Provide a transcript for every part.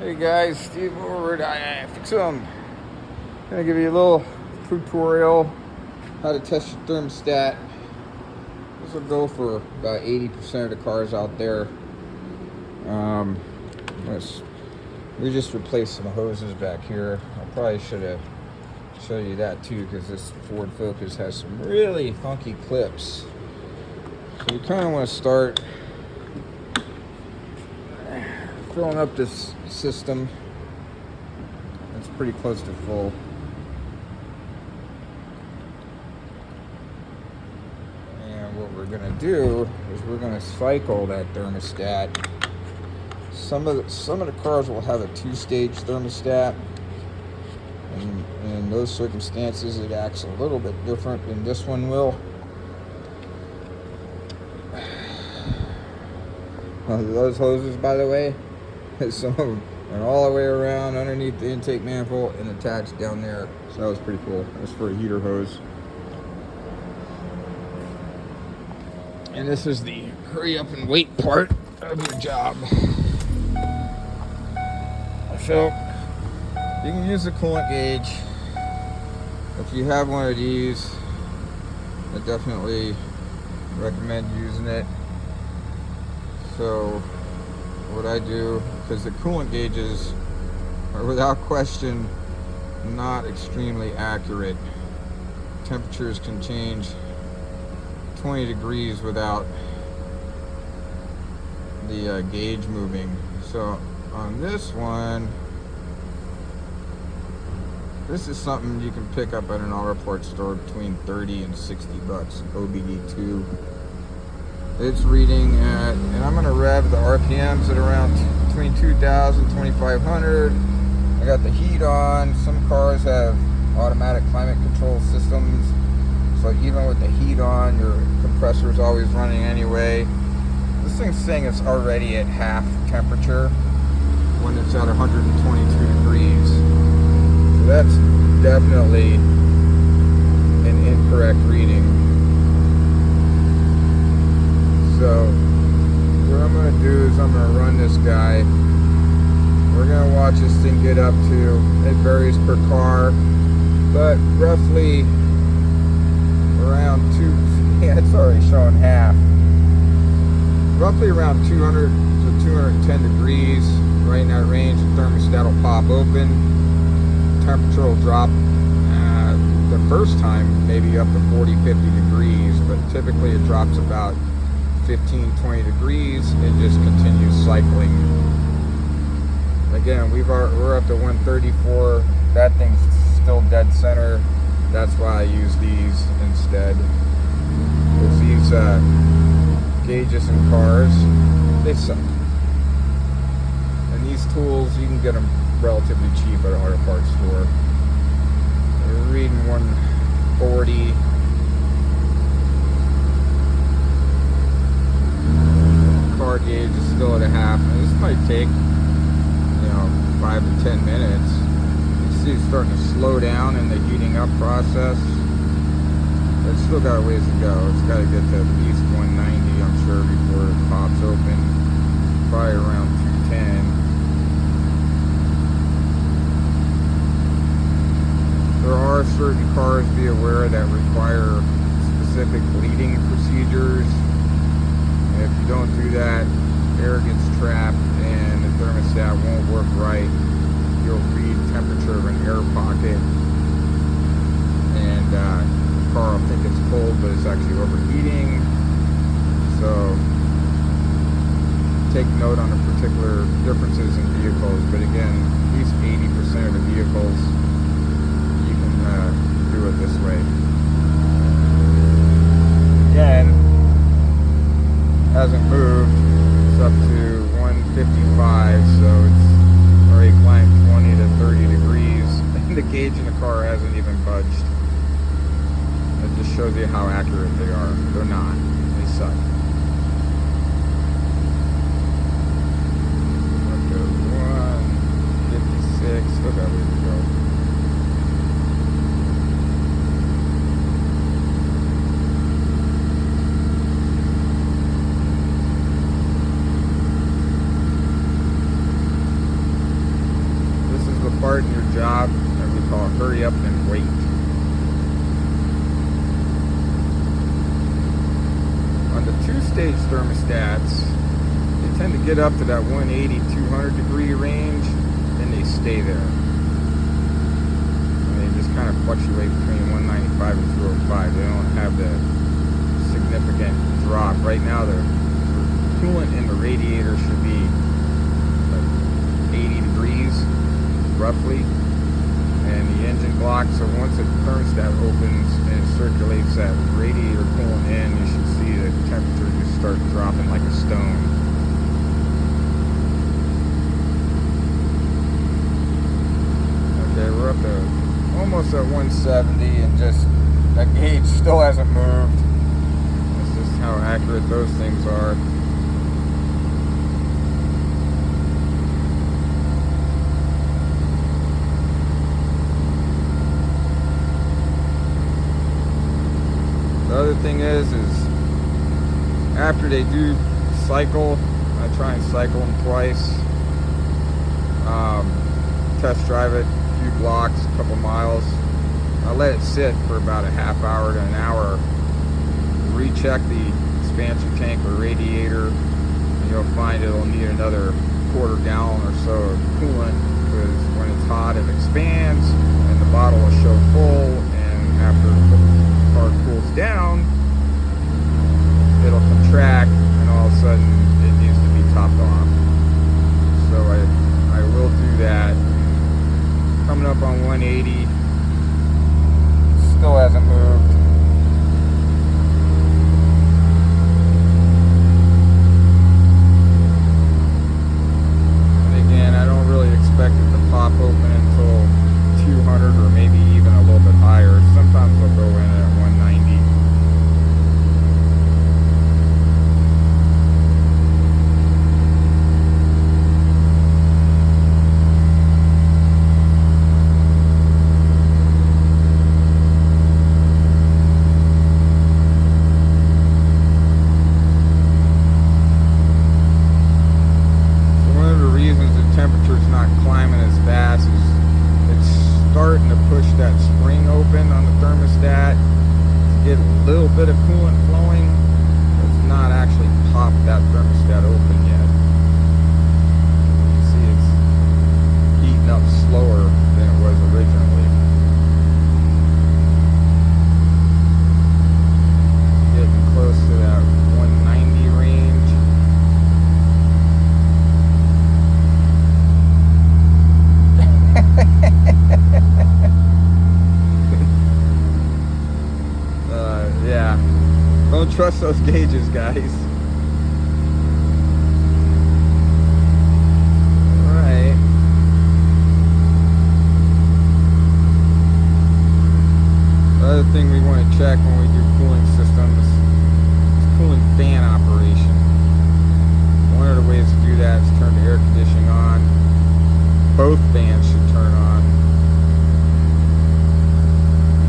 Hey guys, Steve over at iFix'em. I'm gonna give you a little tutorial how to test your thermostat. This will go for about 80% of the cars out there. We just replaced some hoses back here. I probably should have showed you that too, because this Ford Focus has some really funky clips. So you kind of want to start filling up this system. It's pretty close to full. And what we're gonna do is we're gonna cycle that thermostat. Some of the cars will have a 2-stage thermostat, and in those circumstances it acts a little bit different than this one will. Those hoses, by the way, some of them went all the way around underneath the intake manifold and attached down there. So that was pretty cool. That's for a heater hose. And this is the hurry up and wait part of your job. So you can use the coolant gauge. If you have one of these, I definitely recommend using it. So what I do, because the coolant gauges are without question not extremely accurate. Temperatures can change 20 degrees without the gauge moving. So on this one, this is something you can pick up at an auto parts store between 30 and 60 bucks, OBD2. It's reading at, and I'm gonna rev the RPMs at around between 2,000, 2,500. I got the heat on. Some cars have automatic climate control systems, so even with the heat on, your compressor is always running anyway. This thing's saying it's already at half temperature when it's at 122 degrees. So that's definitely an incorrect reading. So what I'm going to do is I'm going to run this guy. We're going to watch this thing get up to, it varies per car, but roughly around it's already showing half. Roughly around 200 to 210 degrees, right in that range. The thermostat will pop open. Temperature will drop the first time maybe up to 40, 50 degrees, but typically it drops about 15, 20 degrees. It just continues cycling. Again, we're up to 134. That thing's still dead center. That's why I use these instead. Because these gauges in cars, they suck. And these tools, you can get them relatively cheap at an auto parts store. We're reading 140. Car gauge is still at a half. And this might take, 5 to 10 minutes. You see it's starting to slow down in the heating up process. But it's still got a ways to go. It's got to get to at least 190, I'm sure, before it pops open. Probably around 210. There are certain cars, be aware, that require specific bleeding procedures. And if you don't do that, air gets trapped and the thermostat won't work right. You'll read temperature of an air pocket, and the car will think it's cold, but it's actually overheating. So take note on the particular differences in vehicles. But again, at least 80% of the vehicles, you can do it this way. Again, hasn't moved. It's up to 155, so it's already climbed 20 to 30 degrees. And the gauge in the car hasn't even budged. It just shows you how accurate they are. They're not. They suck. Up to 156. Still got a ways to go. part in your job that we call hurry up and wait. On the two-stage thermostats, they tend to get up to that 180, 200 degree range, and they stay there. And they just kind of fluctuate between 195 and 205. They don't have the significant drop. Right now, the coolant in the radiator should be like 80 degrees, roughly. And the engine block, so once the thermostat opens and it circulates that radiator coolant in, you should see the temperature just start dropping like a stone. Okay, we're up to almost at 170, and just that gauge still hasn't moved. That's just how accurate those things are. The other thing is after they do cycle, I try and cycle them twice. Test drive it, a few blocks, a couple miles. I let it sit for about a half hour to an hour. Recheck the expansion tank or radiator, and you'll find it'll need another quarter gallon or so of coolant, because when it's hot it expands and the bottle will show full, and after the car cools down it'll contract, and all of a sudden it needs to be topped off. So I will do that. Coming up on 180, still hasn't moved. And again, I don't really expect it to pop open until 200 or maybe even a little bit higher. Sometimes they'll go in at 190. Temperature's not climbing as fast as it's starting to push that spring open on the thermostat to get a little bit of coolant flowing. It's not actually popped that thermostat open yet. You see, it's heating up slower than it was originally. Getting close to that 190 range. Yeah, don't trust those gauges, guys. Alright. The other thing we want to check when we do cooling systems is cooling fan operation. One of the ways to do that is turn the air conditioning on. Both fans should turn on.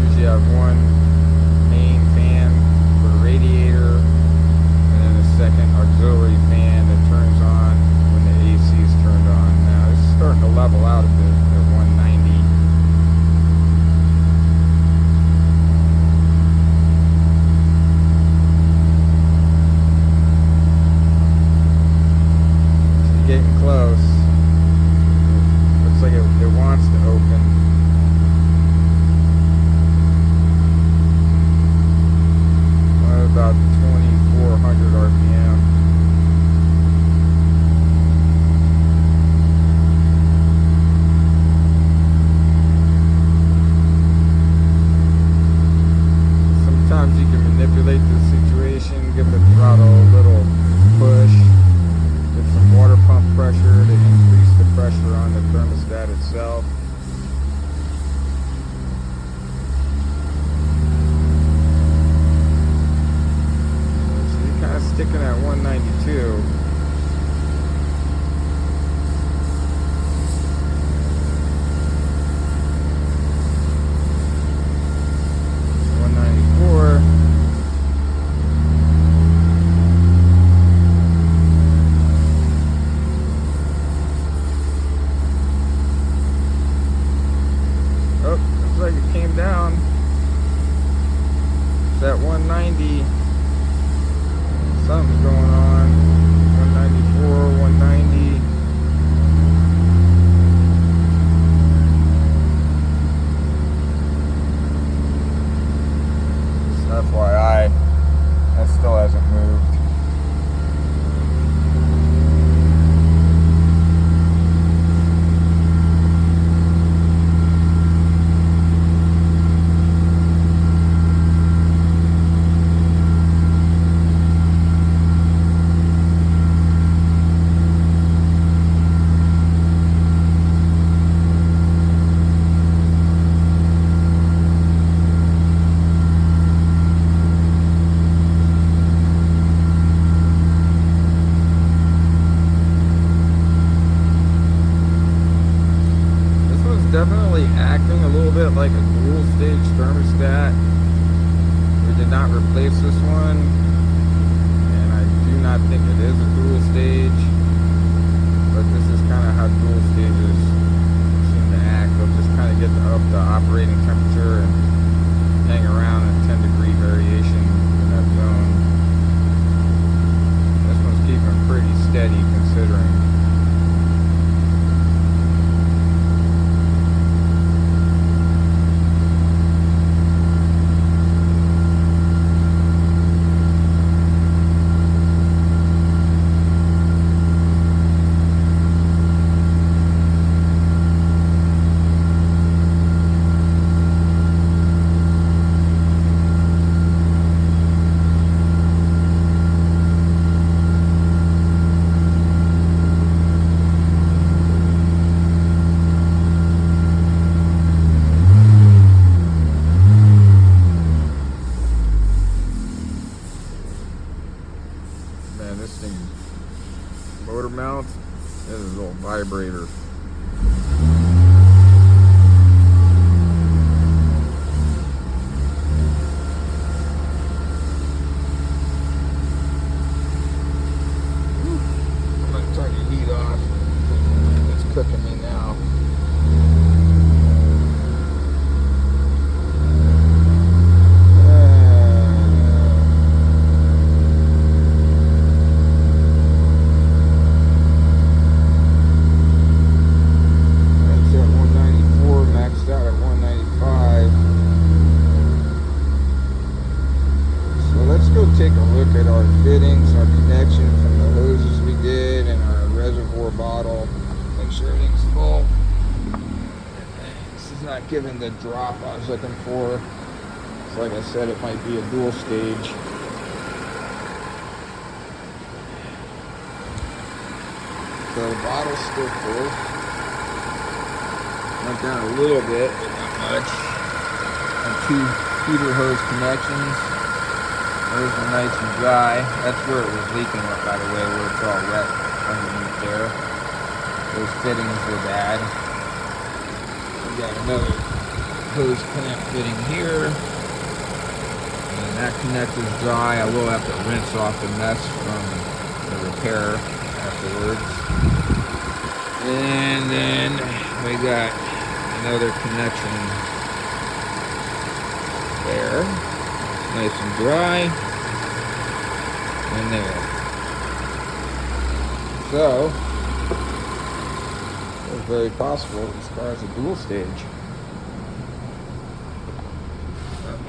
You usually have one main fan for the radiator, and then a second auxiliary fan that turns on when the AC is turned on. Now this is starting to level out a bit at 190. It's getting close. Looks like it wants to open. About 2,400 RPM. Sometimes you can manipulate the situation, give the throttle a little push, get some water pump pressure to increase the pressure on the thermostat itself. Sticking at 192. at 190. Something's going on. 194, 190. Just FYI, that still hasn't moved. Definitely acting a little bit like a dual stage thermostat. We did not replace this one, and I do not think it is a dual stage, but this is kind of how dual stages seem to act. They'll just kind of get up the operating temperature and hang around a 10-degree variation in that zone. This one's keeping pretty steady considering. Man, this thing, motor mount, this is a little vibrator. I'm gonna turn the heat off. It's cooking me now. Take a look at our fittings, our connection from the hoses we did, and our reservoir bottle. Make sure everything's full. This is not giving the drop I was looking for. So like I said, it might be a dual stage. So the bottle's still full. Went down a little bit, but not much. And 2 heater hose connections. Those are nice and dry. That's where it was leaking up, by the way, where it's all wet underneath there. Those fittings were bad. We got another hose clamp fitting here. And that connector's dry. I will have to rinse off the mess from the repair afterwards. And then we got another connection there. Nice and dry. In there. So, it's very possible as far as a dual stage.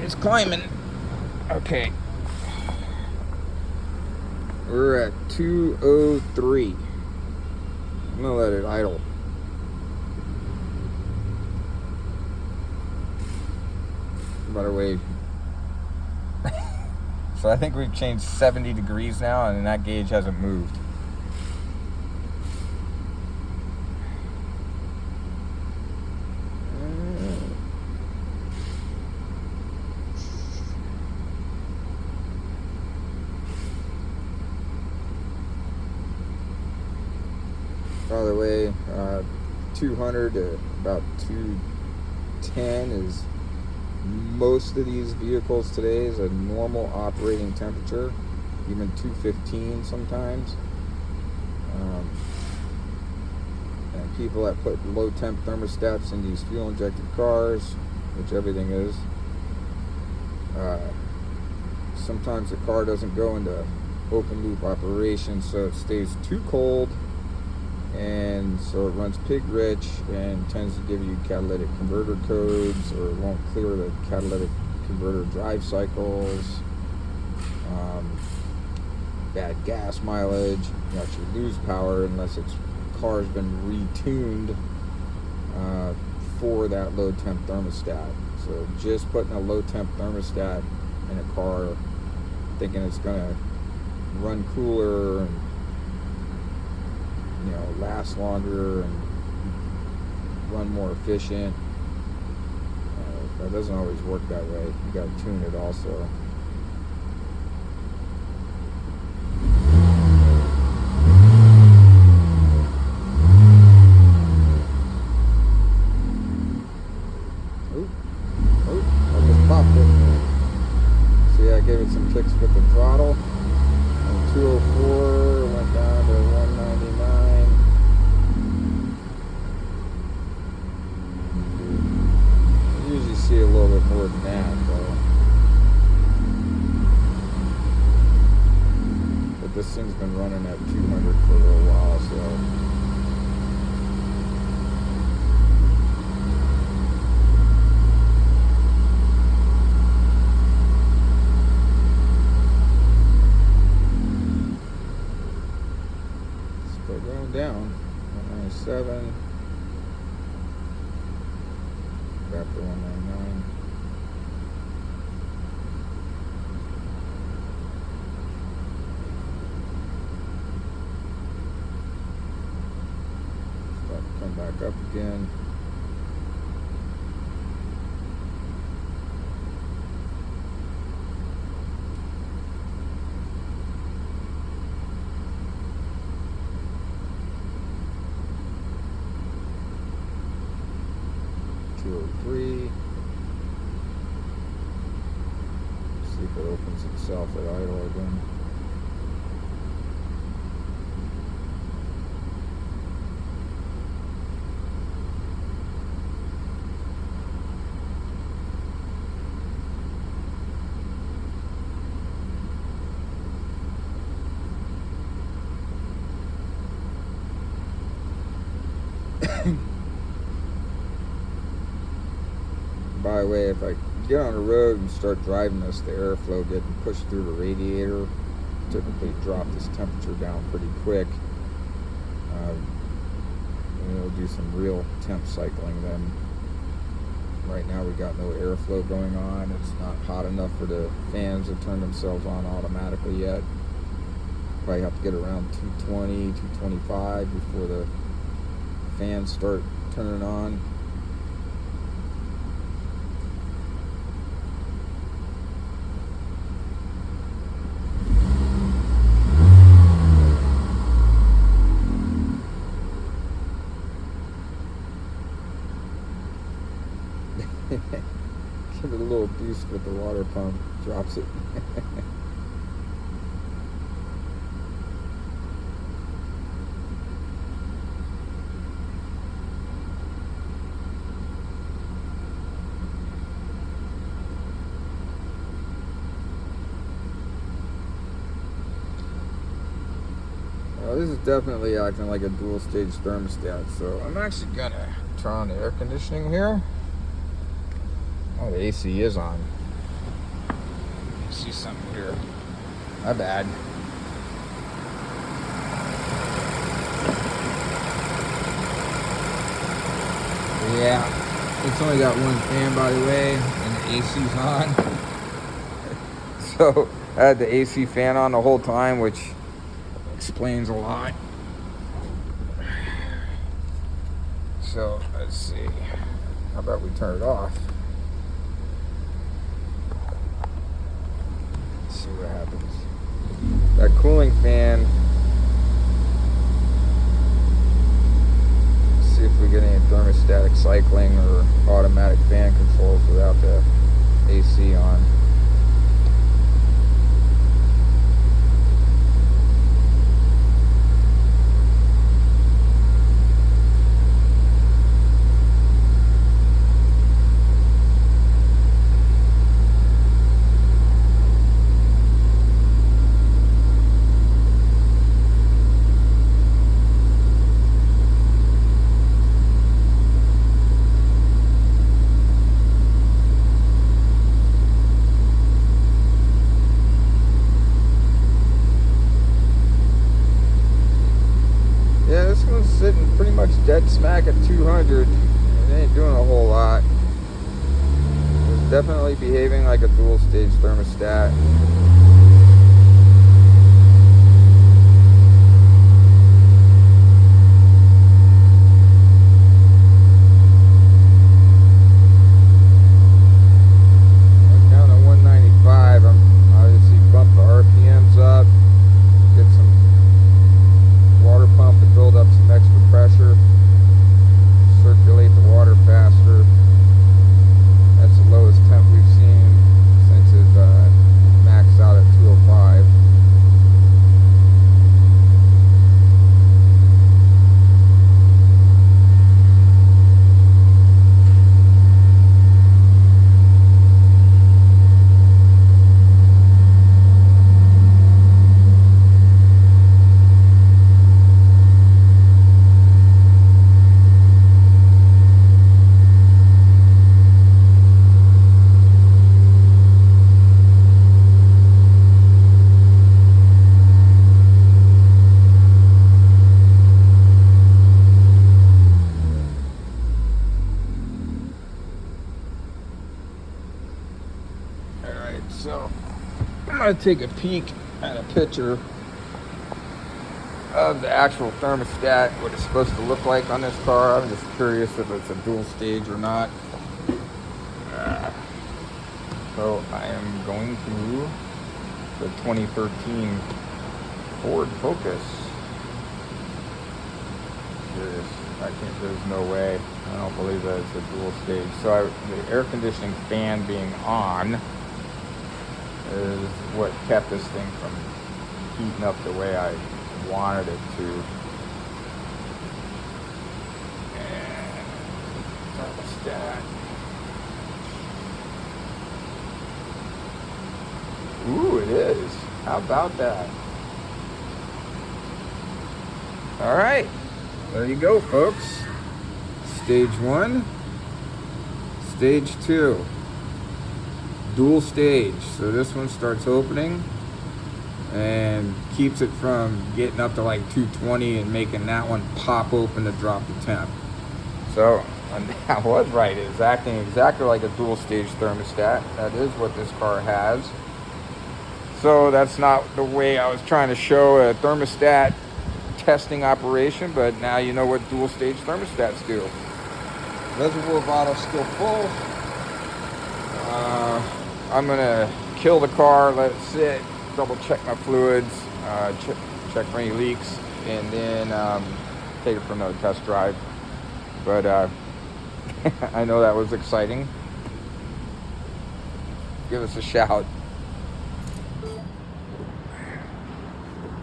It's climbing. Okay. We're at 203. I'm gonna let it idle. By the way, so I think we've changed 70 degrees now, and that gauge hasn't moved. By the way, 200 to about 210 is most of these vehicles today is a normal operating temperature, even 215 sometimes. And people that put low temp thermostats in these fuel injected cars, which everything is, sometimes the car doesn't go into open loop operation, so it stays too cold, and so it runs pig rich and tends to give you catalytic converter codes, or won't clear the catalytic converter drive cycles, bad gas mileage. You actually lose power unless its car's been retuned for that low temp thermostat. So just putting a low temp thermostat in a car thinking it's gonna run cooler and, you know, last longer and run more efficient, that doesn't always work that way. You gotta tune it also. Gave it some kicks with the throttle. From 204 went down to 199. I usually see a little bit more than that, though. But this thing's been running at 200 for a little while, so. Going down, 197, back to 199. Start to come back up again. See if it opens itself at idle again. By the way, if I get on the road and start driving this, the airflow getting pushed through the radiator typically drop this temperature down pretty quick. And it'll do some real temp cycling then. Right now we got no airflow going on. It's not hot enough for the fans to turn themselves on automatically yet. Probably have to get around 220, 225 before the fans start turning on. Give it a little boost with the water pump, drops it. Well, this is definitely acting like a dual stage thermostat, so I'm actually gonna turn on the air conditioning here. Oh, the AC is on. I see something here. My bad. Yeah, it's only got one fan, by the way, and the AC's on. So I had the AC fan on the whole time, which explains a lot. So let's see. How about we turn it off? See what happens. That cooling fan, see if we get any thermostatic cycling or automatic fan controls without the AC on. it's dead smack at 200. It ain't doing a whole lot. It's definitely behaving like a dual stage thermostat. Down to 195. I'm obviously bump the RPMs up, get some water pump to build up some extra pressure, circulate the water faster. That's the lowest temp we've seen since it maxed out at 205. So I'm going to take a peek at a picture of the actual thermostat, what it's supposed to look like on this car. I'm just curious if it's a dual stage or not. So I am going to the 2013 Ford Focus. There's no way. I don't believe that it's a dual stage. So the air conditioning fan being on is what kept this thing from heating up the way I wanted it to. And thermostat. Ooh, it is. How about that? All right. There you go, folks. Stage 1, stage 2. Dual stage. So this one starts opening and keeps it from getting up to like 220 and making that one pop open to drop the temp. So I was right. It's acting exactly like a dual stage thermostat. That is what this car has. So that's not the way I was trying to show a thermostat testing operation, but now you know what dual stage thermostats do. Reservoir bottle still full. I'm gonna kill the car, let it sit, double check my fluids, check for any leaks, and then take it for another test drive. But I know that was exciting. Give us a shout.